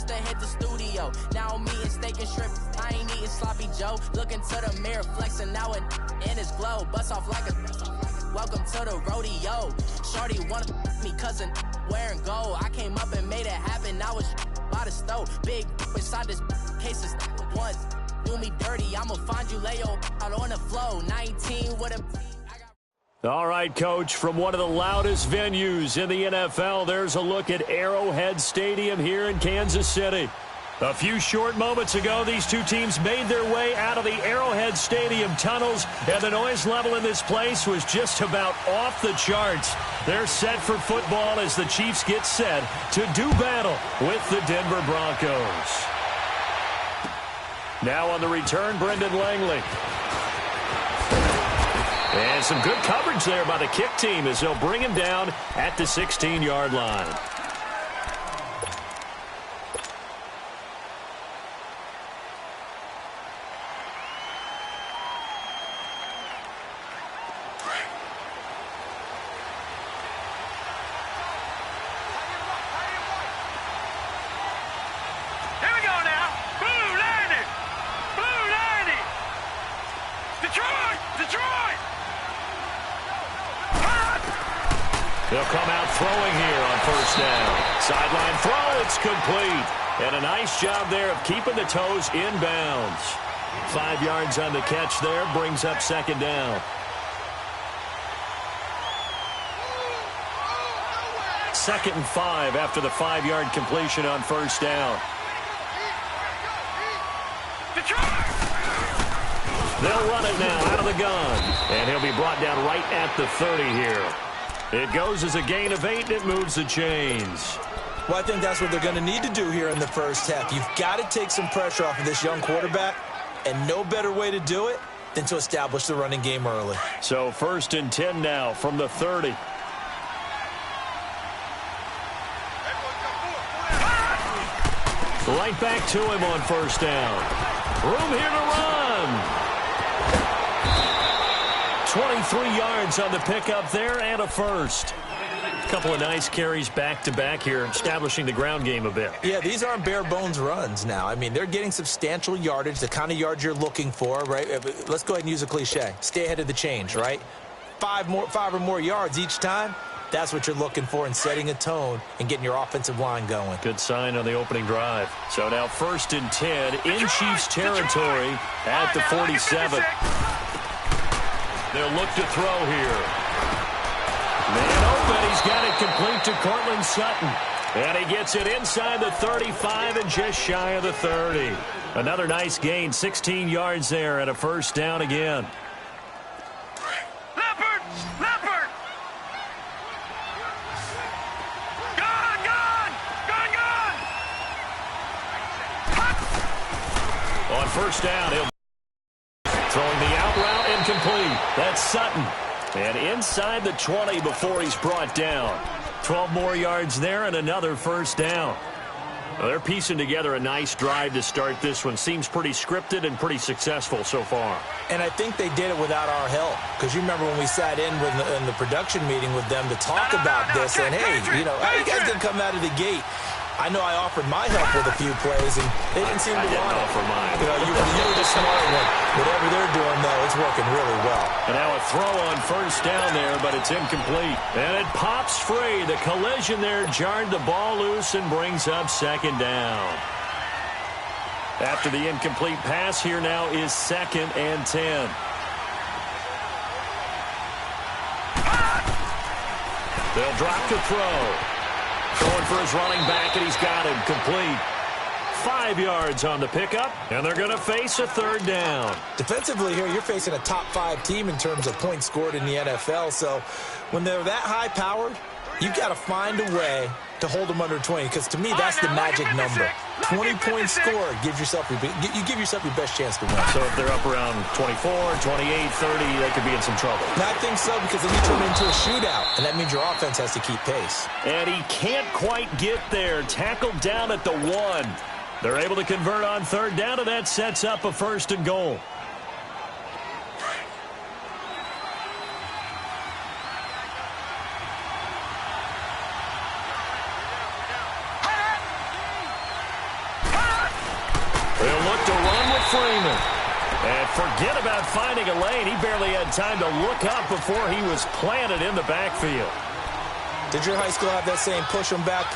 to hit the studio. Now I'm eating steak and shrimp. I ain't eating sloppy Joe. Looking to the mirror, flexing now in his glow. Bust off like a welcome to the rodeo. Shorty wanna me cousin wearing gold. I came up and made it happen. I was by the stove. Big inside this case of once. Do me dirty, I'ma find you, lay your out on the floor. 19 with a. All right, Coach, from one of the loudest venues in the NFL, there's a look at Arrowhead Stadium here in Kansas City. A few short moments ago, these two teams made their way out of the Arrowhead Stadium tunnels, and the noise level in this place was just about off the charts. They're set for football as the Chiefs get set to do battle with the Denver Broncos. Now on the return, Brendan Langley. And some good coverage there by the kick team as they'll bring him down at the 16-yard line. They'll come out throwing here on first down. Sideline throw, it's complete. And a nice job there of keeping the toes in bounds. 5 yards on the catch there, brings up second down. Second and 5 after the 5-yard completion on first down. They'll run it now out of the gun. And he'll be brought down right at the 30 here. It goes as a gain of 8, and it moves the chains. Well, I think that's what they're going to need to do here in the first half. You've got to take some pressure off of this young quarterback, and no better way to do it than to establish the running game early. So 1st and 10 now from the 30. Right back to him on first down. Room here to run. 23 yards on the pickup there and a first. A couple of nice carries back-to-back here, establishing the ground game a bit. Yeah, these aren't bare-bones runs now. I mean, they're getting substantial yardage, the kind of yards you're looking for, right? Let's go ahead and use a cliche. Stay ahead of the change, right? 5 or more yards each time. That's what you're looking for in setting a tone and getting your offensive line going. Good sign on the opening drive. So now 1st and 10 in Chiefs territory at the 47. They'll look to throw here. Man open. He's got it complete to Cortland Sutton. And he gets it inside the 35 and just shy of the 30. Another nice gain, 16 yards there and a first down again. Leopard! Leopard! Gone! Gone! Gone! Gone! On first down, he'll throwing the out route incomplete. That's Sutton. And inside the 20 before he's brought down. 12 more yards there and another first down. Well, they're piecing together a nice drive to start this one. Seems pretty scripted and pretty successful so far. And I think they did it without our help. Because you remember when we sat in the production meeting with them to talk about this. And, hey, you know, how you guys didn't come out of the gate? I know I offered my help with a few plays, and they didn't seem to want it. I didn't offer mine. You know, you were the smart one. Whatever they're doing, though, it's working really well. And now a throw on first down there, but it's incomplete. And it pops free. The collision there jarred the ball loose and brings up second down. After the incomplete pass, here now is 2nd and 10. They'll drop to throw. Going for his running back, and he's got him complete. 5 yards on the pickup, and they're going to face a third down. Defensively here, you're facing a top 5 team in terms of points scored in the NFL. So when they're that high-powered, you've got to find a way to hold them under 20, because to me, that's the magic number. 20 points scored, you give yourself your best chance to win. So if they're up around 24, 28, 30, they could be in some trouble. And I think so, because then you turn into a shootout, and that means your offense has to keep pace. And he can't quite get there. Tackled down at the 1. They're able to convert on third down, and that sets up a 1st and goal. They'll look to run with Freeman. And forget about finding a lane. He barely had time to look up before he was planted in the backfield. Did your high school have that saying, push them back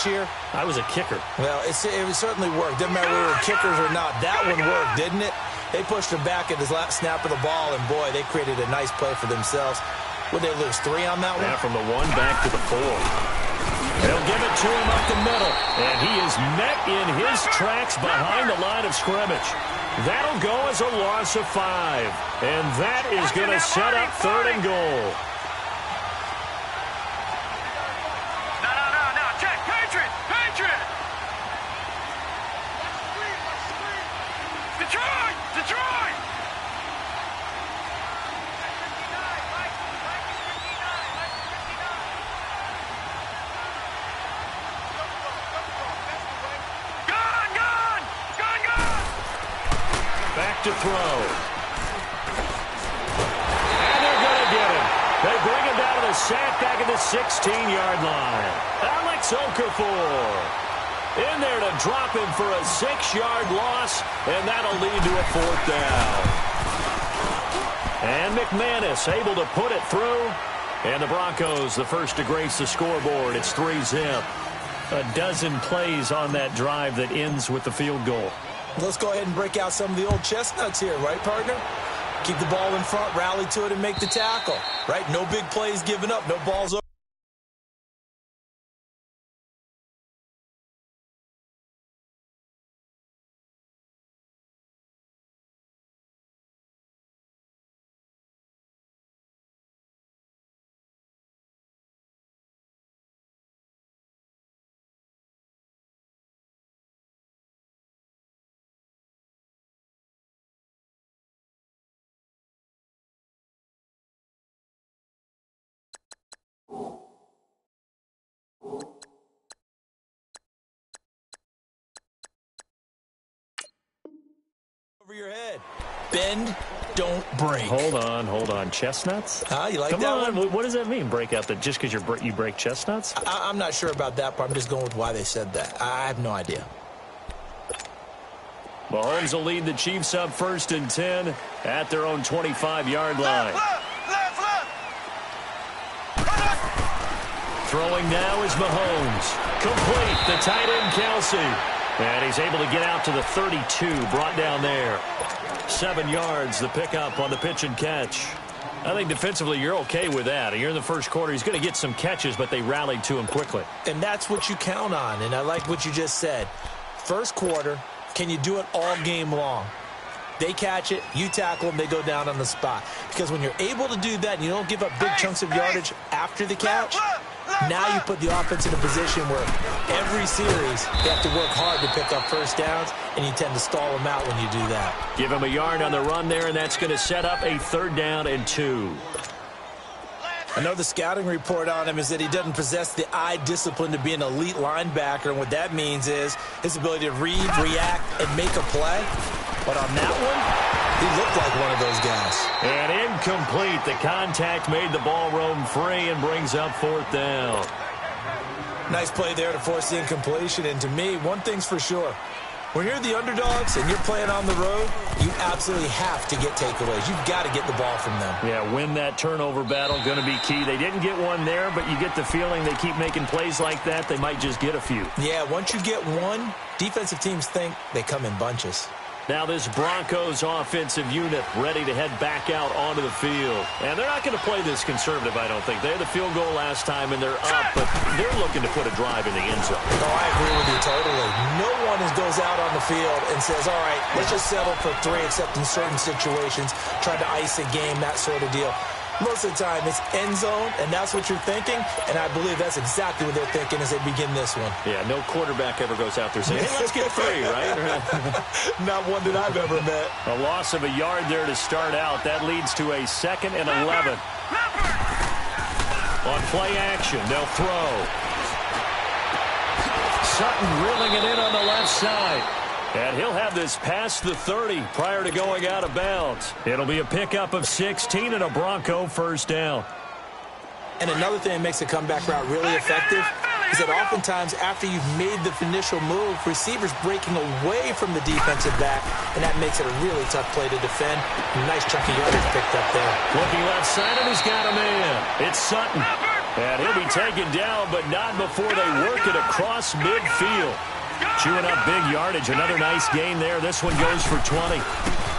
cheer? I was a kicker. Well, it certainly worked. Didn't matter whether we were kickers or not. That one worked, didn't it? They pushed him back at his last snap of the ball, and, boy, they created a nice play for themselves. Would they lose 3 on that one? Yeah, from the 1 back to the 4. They'll give it to him up the middle, and he is met in his tracks behind the line of scrimmage. That'll go as a loss of 5, and that is going to set up 3rd and goal. No, check, Patriot! Detroit! Back to throw. And they're going to get him. They bring him down to the sack back at the 16-yard line. Alex Okafor in there to drop him for a 6-yard loss, and that'll lead to a 4th down. And McManus able to put it through. And the Broncos, the first to grace the scoreboard. It's 3-zip. A dozen plays on that drive that ends with the field goal. Let's go ahead and break out some of the old chestnuts here, right, partner? Keep the ball in front, rally to it, and make the tackle, right? No big plays given up, no balls over. Over your head. Bend, don't break. Hold on. Chestnuts? You like Come that on. one? What does that mean, break out? Just because you break chestnuts? I'm not sure about that part. I'm just going with why they said that. I have no idea. Mahomes will lead the Chiefs up 1st and 10 at their own 25-yard line. Left. Throwing now is Mahomes. Complete, the tight end Kelsey. And he's able to get out to the 32, brought down there. 7 yards, the pickup on the pitch and catch. I think defensively you're okay with that. You're in the first quarter. He's going to get some catches, but they rallied to him quickly. And that's what you count on, and I like what you just said. First quarter, can you do it all game long? They catch it, you tackle them, they go down on the spot. Because when you're able to do that and you don't give up big chunks of yardage after the catch, now you put the offense in a position where every series they have to work hard to pick up first downs, and you tend to stall them out when you do that. Give him a yard on the run there, and that's going to set up a 3rd down and 2. Another scouting report on him is that he doesn't possess the eye discipline to be an elite linebacker, and what that means is his ability to read, react, and make a play. But on that one, he looked like one of those guys. And incomplete. The contact made the ball roam free and brings up 4th down. Nice play there to force the incompletion. And to me, one thing's for sure. When you're the underdogs and you're playing on the road, you absolutely have to get takeaways. You've got to get the ball from them. Yeah, win that turnover battle, going to be key. They didn't get one there, but you get the feeling they keep making plays like that, they might just get a few. Yeah, once you get one, defensive teams think they come in bunches. Now this Broncos offensive unit ready to head back out onto the field. And they're not going to play this conservative, I don't think. They had the field goal last time, and they're up, but they're looking to put a drive in the end zone. Oh, I agree with you totally. No one goes out on the field and says, all right, let's just settle for 3, except in certain situations, try to ice a game, that sort of deal. Most of the time, it's end zone, and that's what you're thinking, and I believe that's exactly what they're thinking as they begin this one. Yeah, no quarterback ever goes out there saying, hey, let's get 3, right? Not one that I've ever met. A loss of a yard there to start out. That leads to a 2nd and 11. On play action, they'll throw. Sutton reeling it in on the left side. And he'll have this past the 30 prior to going out of bounds. It'll be a pickup of 16 and a Bronco 1st down. And another thing that makes a comeback route really effective, is that oftentimes after you've made the initial move, receivers breaking away from the defensive back, and that makes it a really tough play to defend. Nice chunk of yardage picked up there. Looking left side, and he's got a man. It's Sutton. And he'll be taken down, but not before they work it across midfield. Chewing up big yardage. Another nice gain there. This one goes for 20.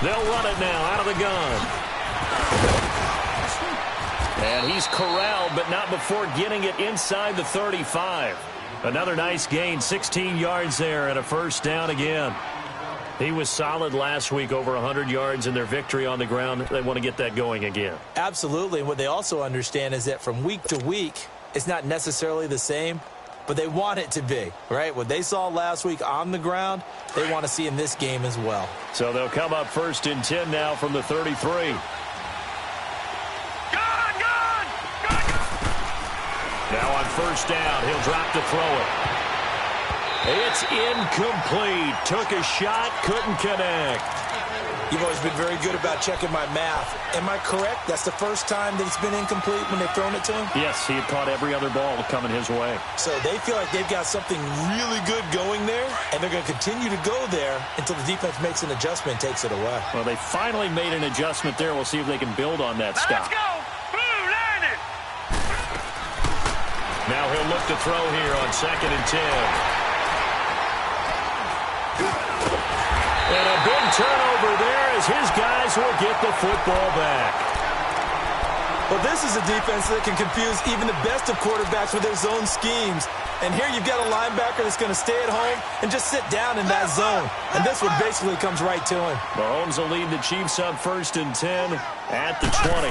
They'll run it now out of the gun. And he's corralled, but not before getting it inside the 35. Another nice gain, 16 yards there, and a first down again. He was solid last week, over 100 yards in their victory on the ground. They want to get that going again. Absolutely. And what they also understand is that from week to week, it's not necessarily the same, but they want it to be, right? What they saw last week on the ground, they want to see in this game as well. So they'll come up 1st and 10 now from the 33. Now on first down, he'll drop to throw it. It's incomplete. Took a shot, couldn't connect. You've always been very good about checking my math. Am I correct? That's the first time that it's been incomplete when they've thrown it to him? Yes, he had caught every other ball coming his way. So they feel like they've got something really good going there, and they're going to continue to go there until the defense makes an adjustment and takes it away. Well, they finally made an adjustment there. We'll see if they can build on that stop. Let's go! Blue, learn it! Now he'll look to throw here on 2nd and 10. And a big turnover there as his guys will get the football back. Well, this is a defense that can confuse even the best of quarterbacks with their zone schemes. And here you've got a linebacker that's going to stay at home and just sit down in that zone. And this one basically comes right to him. Mahomes will lead the Chiefs on 1st and 10 at the 20.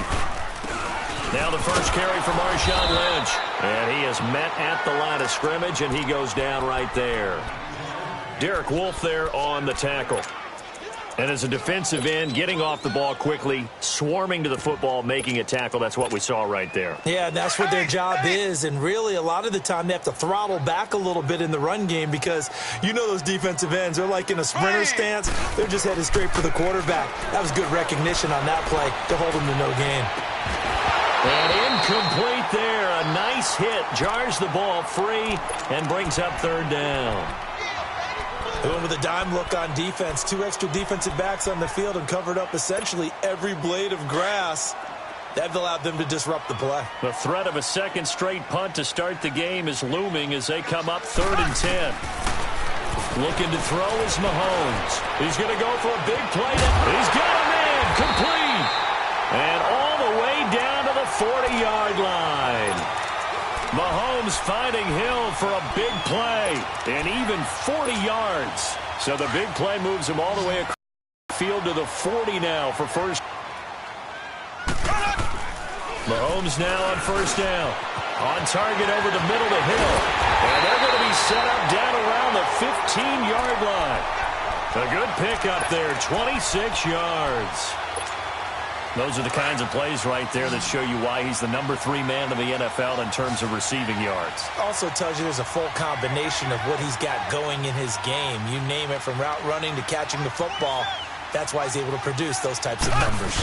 Now the first carry for Marshawn Lynch. And he is met at the line of scrimmage, and he goes down right there. Derek Wolfe there on the tackle. And as a defensive end, getting off the ball quickly, swarming to the football, making a tackle, that's what we saw right there. Yeah, that's what their job is. And really, a lot of the time, they have to throttle back a little bit in the run game because you know those defensive ends, they're like in a sprinter stance. They're just headed straight for the quarterback. That was good recognition on that play to hold them to no gain. And incomplete there. A nice hit. Jars the ball free and brings up 3rd down. Going with a dime look on defense. 2 extra defensive backs on the field and covered up essentially every blade of grass. That allowed them to disrupt the play. The threat of a second straight punt to start the game is looming as they come up 3rd and 10. Looking to throw is Mahomes. He's going to go for a big play. He's got a man. Complete. And all the way down to the 40-yard line. Mahomes finding Hill for a big play, and even 40 yards. So the big play moves him all the way across the field to the 40 now for first. Mahomes now on first down. On target over the middle to Hill. And they're going to be set up down around the 15-yard line. A good pickup there, 26 yards. Those are the kinds of plays right there that show you why he's the number 3 man in the NFL in terms of receiving yards. Also tells you there's a full combination of what he's got going in his game. You name it, from route running to catching the football. That's why he's able to produce those types of numbers.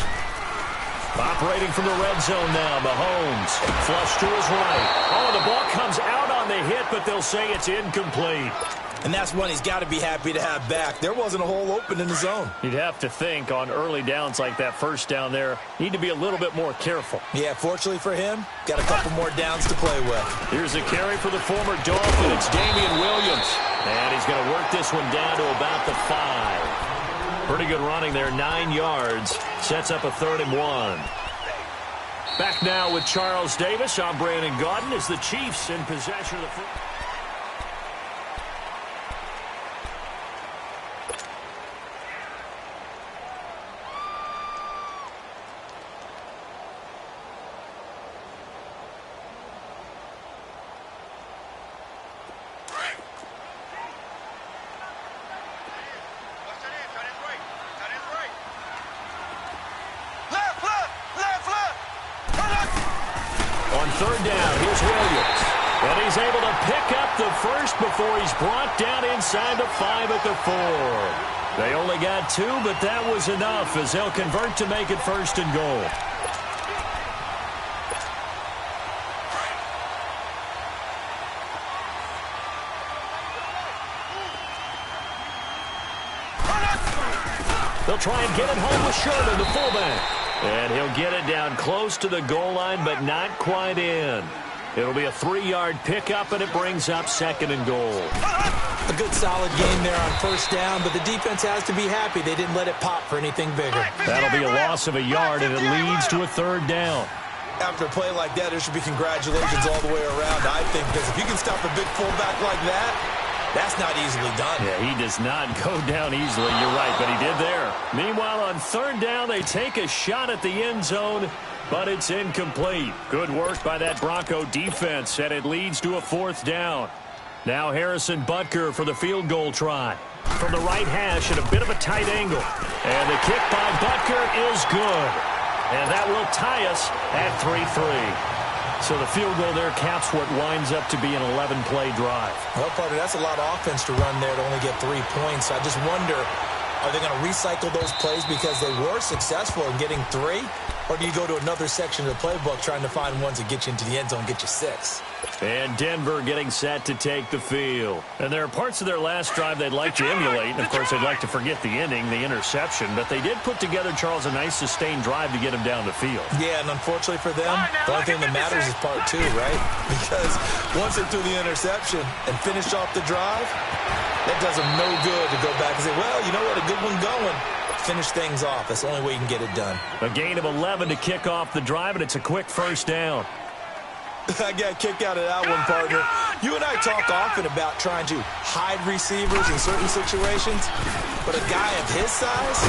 Operating from the red zone now, Mahomes. Flush to his right. Oh, the ball comes out on the hit, but they'll say it's incomplete. And that's one he's got to be happy to have back. There wasn't a hole open in the zone. You'd have to think on early downs like that first down there, need to be a little bit more careful. Yeah, fortunately for him, got a couple more downs to play with. Here's a carry for the former Dolphin. It's Damian Williams. And he's going to work this one down to about the 5. Pretty good running there, 9 yards. Sets up a 3rd and 1. Back now with Charles Davis. I'm Brandon Gaudin as the Chiefs in possession of the football. Third down, here's Williams. And he's able to pick up the first before he's brought down inside the 5 at the 4. They only got 2, but that was enough as they'll convert to make it 1st and goal. They'll try and get it home with Sherman, the fullback. And he'll get it down close to the goal line, but not quite in. It'll be a 3-yard pickup, and it brings up 2nd and goal. A good solid game there on first down, but the defense has to be happy they didn't let it pop for anything bigger. That'll be a loss of a yard, and it leads to a 3rd down. After a play like that, there should be congratulations all the way around, I think, because if you can stop a big fullback like that, that's not easily done. Yeah, he does not go down easily. You're right, but he did there. Meanwhile, on 3rd down, they take a shot at the end zone, but it's incomplete. Good work by that Bronco defense, and it leads to a 4th down. Now Harrison Butker for the field goal try. From the right hash at a bit of a tight angle. And the kick by Butker is good. And that will tie us at 3-3. So the field goal there caps what winds up to be an 11-play drive. Well, partner, that's a lot of offense to run there to only get 3 points. I just wonder, are they going to recycle those plays because they were successful in getting 3? Or do you go to another section of the playbook trying to find ones that get you into the end zone and get you 6? And Denver getting set to take the field. And there are parts of their last drive they'd like to emulate. And, of course, they'd like to forget the ending, the interception. But they did put together, Charles, a nice sustained drive to get him down the field. Yeah, and unfortunately for them, the only thing that matters is part 2, right? Because once they threw the interception and finished off the drive, that does them no good to go back and say, well, you know what, a good one going. Finish things off. That's the only way you can get it done. A gain of 11 to kick off the drive, and it's a quick 1st down. I got kicked out of that one, partner. You and I talk often about trying to hide receivers in certain situations, but a guy of his size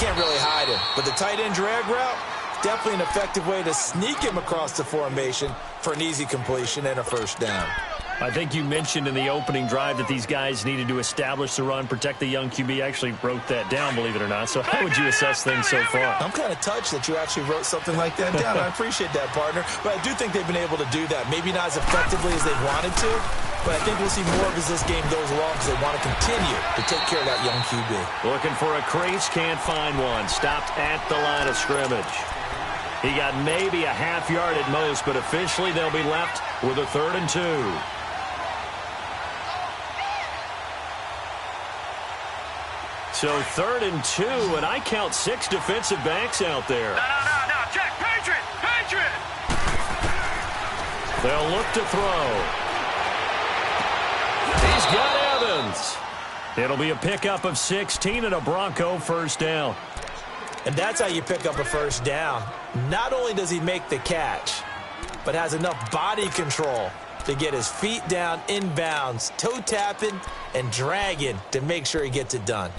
can't really hide him. But the tight end drag route, definitely an effective way to sneak him across the formation for an easy completion and a 1st down. I think you mentioned in the opening drive that these guys needed to establish the run, protect the young QB. I actually wrote that down, believe it or not. So how would you assess things so far? I'm kind of touched that you actually wrote something like that down. I appreciate that, partner. But I do think they've been able to do that. Maybe not as effectively as they wanted to, but I think we'll see more of as this game goes along because they want to continue to take care of that young QB. Looking for a crease, can't find one. Stopped at the line of scrimmage. He got maybe a half yard at most, but officially they'll be left with a 3rd and 2. So 3rd and 2, and I count 6 defensive backs out there. No. Check. Patriot. They'll look to throw. He's got Evans. It'll be a pickup of 16 and a Bronco 1st down. And that's how you pick up a 1st down. Not only does he make the catch, but has enough body control to get his feet down inbounds, toe tapping and dragging to make sure he gets it done.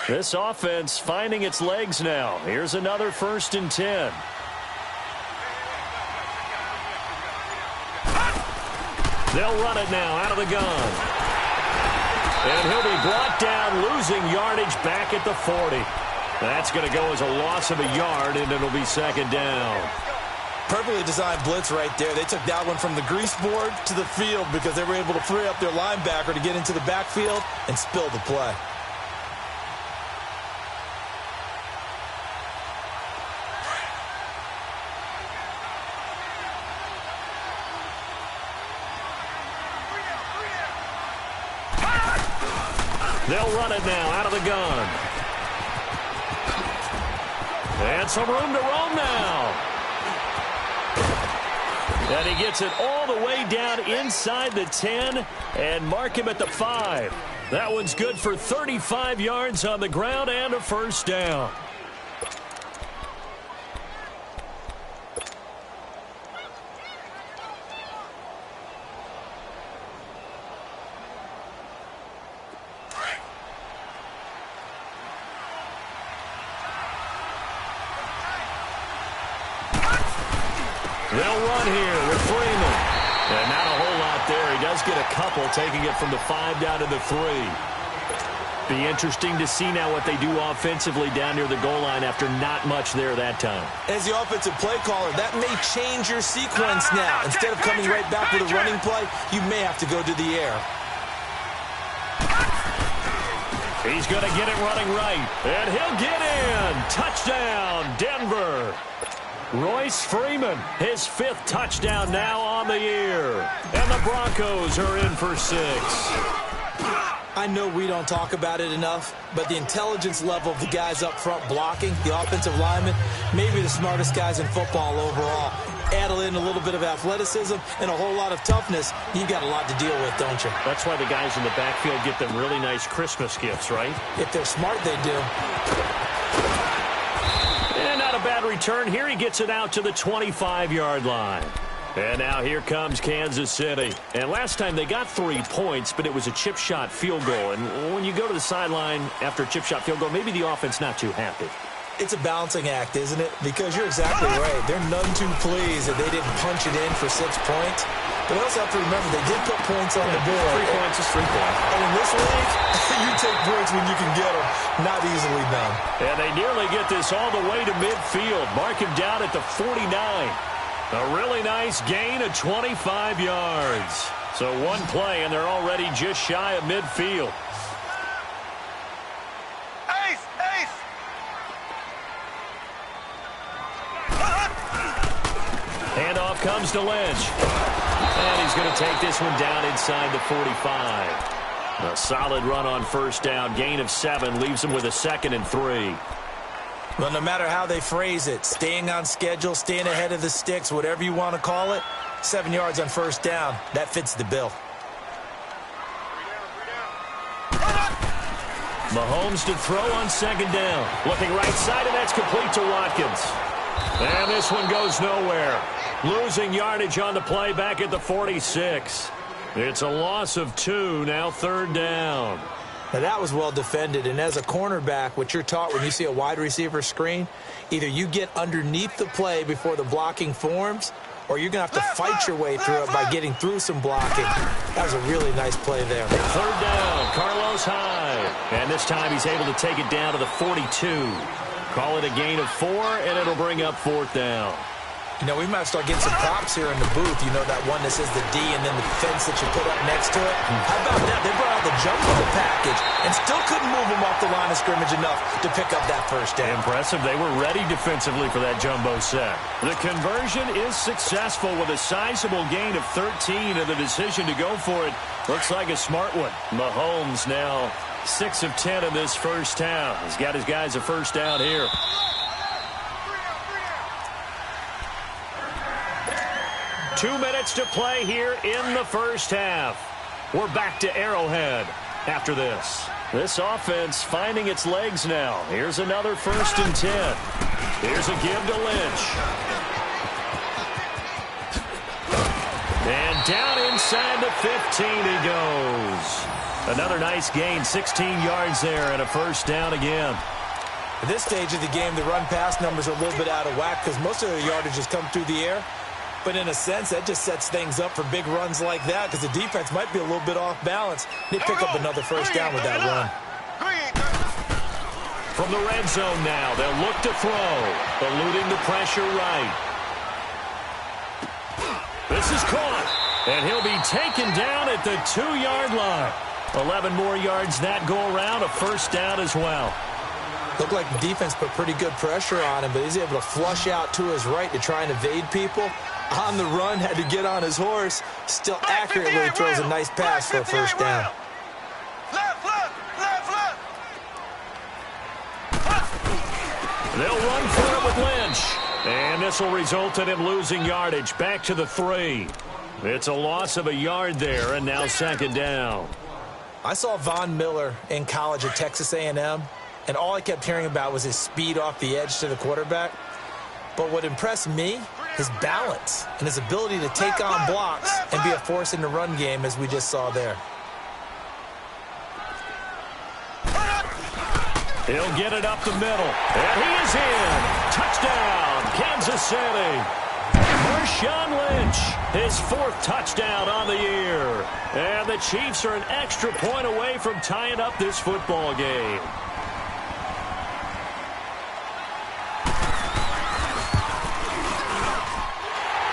This offense finding its legs now. Here's another 1st and 10. They'll run it now out of the gun. And he'll be brought down, losing yardage back at the 40. That's going to go as a loss of a yard, and it'll be 2nd down. Perfectly designed blitz right there. They took that one from the grease board to the field because they were able to free up their linebacker to get into the backfield and spill the play. They'll run it now out of the gun. And some room to roam now. And he gets it all the way down inside the 10 and mark him at the 5. That one's good for 35 yards on the ground and a 1st down. They'll run here with Freeman. And not a whole lot there. He does get a couple, taking it from the 5 down to the 3. Be interesting to see now what they do offensively down near the goal line after not much there that time. As the offensive play caller, that may change your sequence now. Instead of coming right back with a running play, you may have to go to the air. He's going to get it running right. And he'll get in. Touchdown, Denver. Royce Freeman, his 5th touchdown now on the year. And the Broncos are in for 6. I know we don't talk about it enough, but the intelligence level of the guys up front blocking, the offensive linemen, maybe the smartest guys in football overall. Add in a little bit of athleticism and a whole lot of toughness, you've got a lot to deal with, don't you? That's why the guys in the backfield get them really nice Christmas gifts, right? If they're smart, they do. And not a bad return here. He gets it out to the 25-yard line. And now here comes Kansas City. And last time they got 3 points, but it was a chip shot field goal. And when you go to the sideline after a chip shot field goal, maybe the offense not too happy. It's a balancing act, isn't it? Because you're exactly right. They're none too pleased that they didn't punch it in for 6 points. But they also have to remember they did put points on the board. 3 points is 3 points. And in this league, you take points when you can get them. Not easily done. And they nearly get this all the way to midfield. Mark him down at the 49. A really nice gain of 25 yards. So one play, and they're already just shy of midfield. Ace! Ace! Handoff comes to Lynch. And he's going to take this one down inside the 45. A solid run on first down. Gain of 7 leaves him with a 2nd and 3. Well, no matter how they phrase it, staying on schedule, staying ahead of the sticks, whatever you want to call it, 7 yards on first down, that fits the bill. Mahomes to throw on 2nd down. Looking right side, and that's complete to Watkins. And this one goes nowhere. Losing yardage on the play back at the 46. It's a loss of 2, now 3rd down. Now, that was well defended, and as a cornerback, what you're taught when you see a wide receiver screen, either you get underneath the play before the blocking forms, or you're going to have to fight your way through it by getting through some blocking. That was a really nice play there. 3rd down, Carlos Hyde. And this time he's able to take it down to the 42. Call it a gain of 4, and it'll bring up 4th down. You know, we might start getting some props here in the booth. You know, that one that says the D and then the fence that you put up next to it. How about that? They brought out the jumbo package and still couldn't move them off the line of scrimmage enough to pick up that first down. Impressive. They were ready defensively for that jumbo set. The conversion is successful with a sizable gain of 13, and the decision to go for it looks like a smart one. Mahomes now 6 of 10 in this first half. He's got his guys a first down here. 2 minutes to play here in the first half. We're back to Arrowhead after this. This offense finding its legs now. Here's another 1st and 10. Here's a give to Lynch. And down inside the 15 he goes. Another nice gain, 16 yards there, and a first down again. At this stage of the game, the run-pass numbers are a little bit out of whack because most of the yardage has come through the air. But in a sense, that just sets things up for big runs like that because the defense might be a little bit off balance. They pick up another first down with that run. From the red zone now, they'll look to throw, eluding the pressure right. This is caught, and he'll be taken down at the 2-yard line. 11 more yards that go around, a first down as well. Looked like the defense put pretty good pressure on him, but he's able to flush out to his right to try and evade people. On the run, had to get on his horse. Still accurately throws a nice pass for a first down. They'll run for it with Lynch. And this will result in him losing yardage back to the 3. It's a loss of a yard there, and now 2nd down. I saw Von Miller in college at Texas A&M, and all I kept hearing about was his speed off the edge to the quarterback. But what impressed me, his balance and his ability to take on blocks and be a force in the run game, as we just saw there. He'll get it up the middle. And he is in. Touchdown, Kansas City. Marshawn Lynch, his 4th touchdown on the year. And the Chiefs are an extra point away from tying up this football game.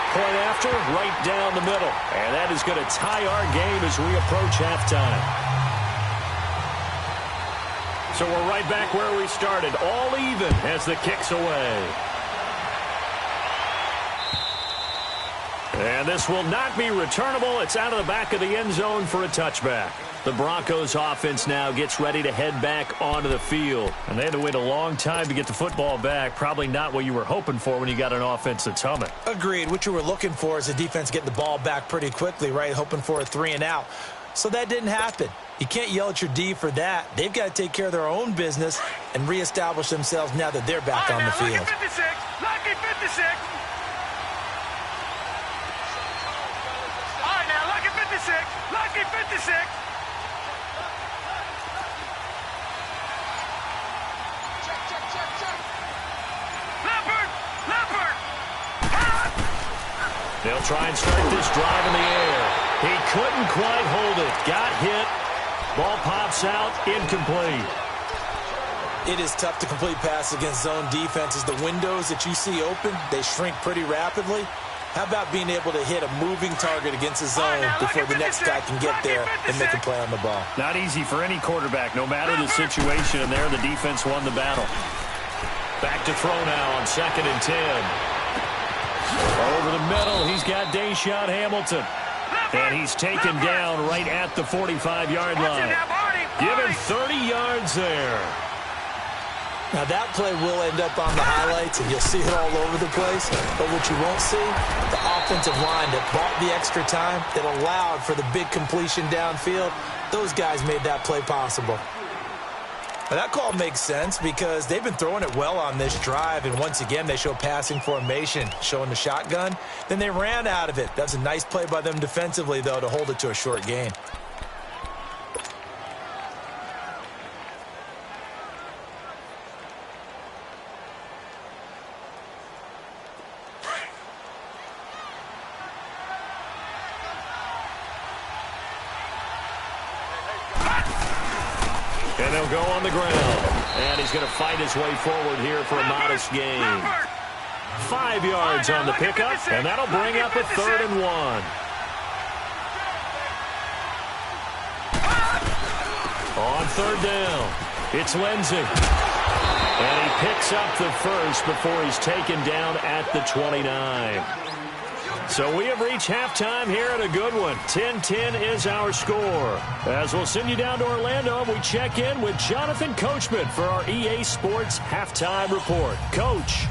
Point after, right down the middle. And that is going to tie our game as we approach halftime. So we're right back where we started, all even as the kick's away. And this will not be returnable. It's out of the back of the end zone for a touchback. The Broncos offense now gets ready to head back onto the field. And they had to wait a long time to get the football back. Probably not what you were hoping for when you got an offense that's humming. Agreed. What you were looking for is a defense getting the ball back pretty quickly, right? Hoping for a 3-and-out. So that didn't happen. You can't yell at your D for that. They've got to take care of their own business and reestablish themselves now that they're back on the field. Lucky 56. Lucky 56. All right, now, lucky 56. Lucky 56. Leopard! Leopard! They'll try and start this drive in the air. He couldn't quite hold it. Got hit. Ball pops out. Incomplete. It is tough to complete passes against zone defenses. The windows that you see open, they shrink pretty rapidly. How about being able to hit a moving target against a zone before the next guy can get there and make a play on the ball? Not easy for any quarterback, no matter the situation. And there, the defense won the battle. Back to throw now on 2nd and 10. Over the middle, he's got Deshaun Hamilton. And he's taken down right at the 45-yard line. Give him 30 yards there. Now, that play will end up on the highlights, and you'll see it all over the place. But what you won't see, the offensive line that bought the extra time, that allowed for the big completion downfield, those guys made that play possible. Now, that call makes sense because they've been throwing it well on this drive, and once again, they show passing formation, showing the shotgun. Then they ran out of it. That's a nice play by them defensively, though, to hold it to a short gain. And they'll go on the ground. And he's going to fight his way forward here for a modest gain. 5 yards on the pickup, and that'll bring up a 3rd and 1. On 3rd down, it's Lindsey. And he picks up the first before he's taken down at the 29. So we have reached halftime here at a good one. 10-10 is our score. As we'll send you down to Orlando, we check in with Jonathan Coachman for our EA Sports Halftime Report. Coach.